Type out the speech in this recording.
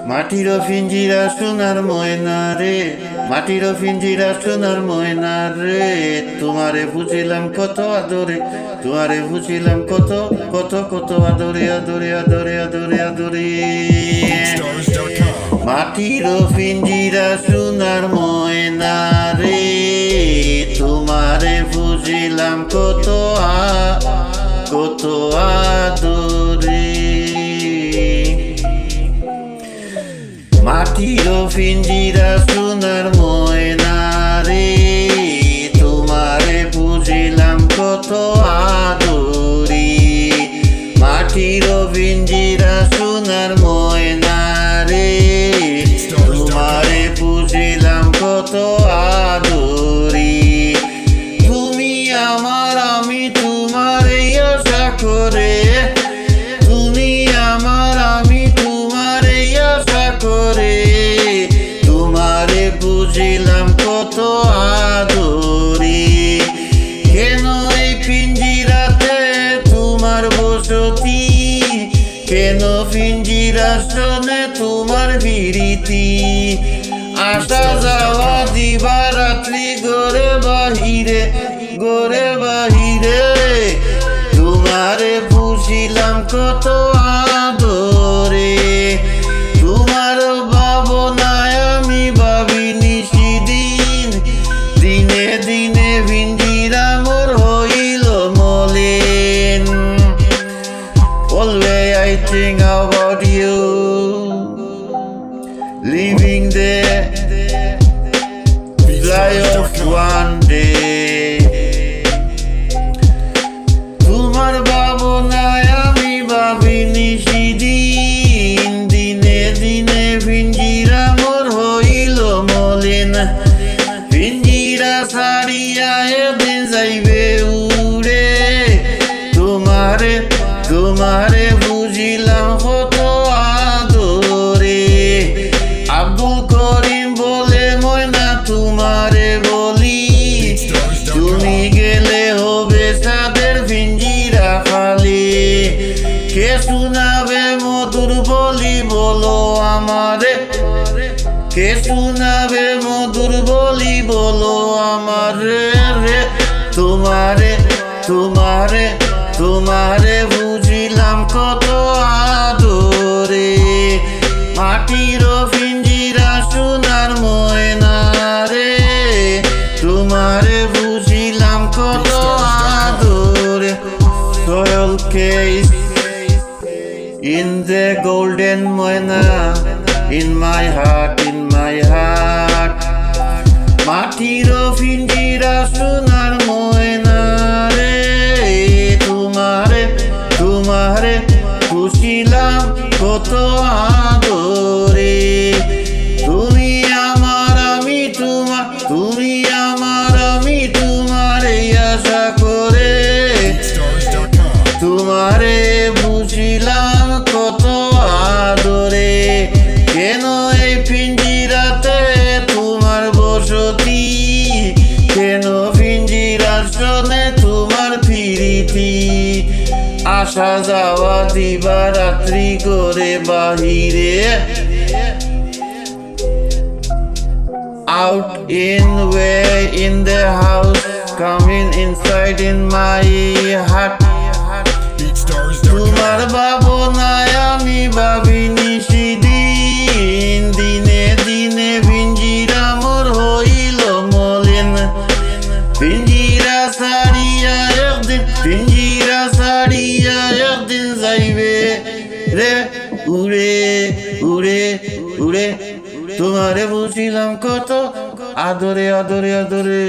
মাটির পিঞ্জিরা সোনার ময়না রে, মাটির পিঞ্জিরা সোনার ময়না রে, তোমারে বুঝিলাম কত আদরে, তোমারে বুঝিলাম কত কত কত আদরে আদরে আদরে আদরে আদরে। মাটির পিঞ্জিরা সোনার ময়না রে, তোমারে বুঝিলাম কত কত আদরে। মাটির পিঞ্জিরা সোনার ময়না রে, তোমারে বুঝিলাম কত আদরে। মাটির পিঞ্জিরা সোনার ময়না রে, তোমারে বুঝিলাম কত আদরে। তুমি আমার আমি তোমারে আশা করে, তুমি আমার আমি তোমারে আশা করে, তোমারে বুঝিলাম কত আদরে। কেন এই পিঞ্জিরাতে তোমার বসতি, কেন পিঞ্জিরা শোনে তোমার বিরীতি। আসা যাওয়া দিবা রাত্রি গোরে বাহিরে, গোরে বাহিরে, তোমারে বুঝিলাম কত আদরে। তোমার ভাবনায় আমি ভাবিনি সেদিন, দিনে দিনে পিঞ্জিরা মোর হইল মলিন। Always I think about you, living there, fly off one day. তোমার ভাবনায় আমি ভাবিনি সেদিন, দিনে দিনে পিঞ্জিরা মোর হইল মলিন। পিঞ্জিরা ছাড়িয়া একদিন যাইবে উড়ে, তোমারে তোমারে বুঝিলাম কত আদরে। আব্দুল করিম বলে ময়না তোমারে বলি, তুমি গেলে হবে সাদের পিঞ্জিরা খালি। কে শোনাবে মধুর বলি বলো আমারে, কে শোনাবে মধুর বলি বলো আমারে রে। তোমারে তোমারে তোমারে বুঝিলাম কত আদরে। মাটির পিঞ্জিরা সোনার ময়না রে, তোমারে বুঝিলাম কত আদরে। Soil case in the golden Moyna, in my heart, in my heart. মাটির পিঞ্জিরা সোনার ময়না রে, তোমারে তোমারে বুঝিলাম কত আদরে। তুমি আমার আমি তোমার, তুমি আমার আমি তোমারে আশা করে, তোমারে বুঝিলাম কত আদরে। কেন এই পিঞ্জিরাতে তোমার বসতি, কেন পিঞ্জিরার শোনে তোমার প্রীতি। আসা যাওয়া দিবা রাত্রি করে বাহিরে, out in way in the house, coming inside in my heart. তোমার ভাবনায় আমি ভাবিনি সেদিন, দিনে দিনে পিঞ্জিরা মোর হইল মলিন। পিঞ্জিরা ছাড়িয়া একদিন, পিঞ্জিরা ছাড়িয়া একদিন যাইবে রে উড়ে উড়ে উড়ে। তোমারে বুঝিলাম কত আদরে আদরে আদরে।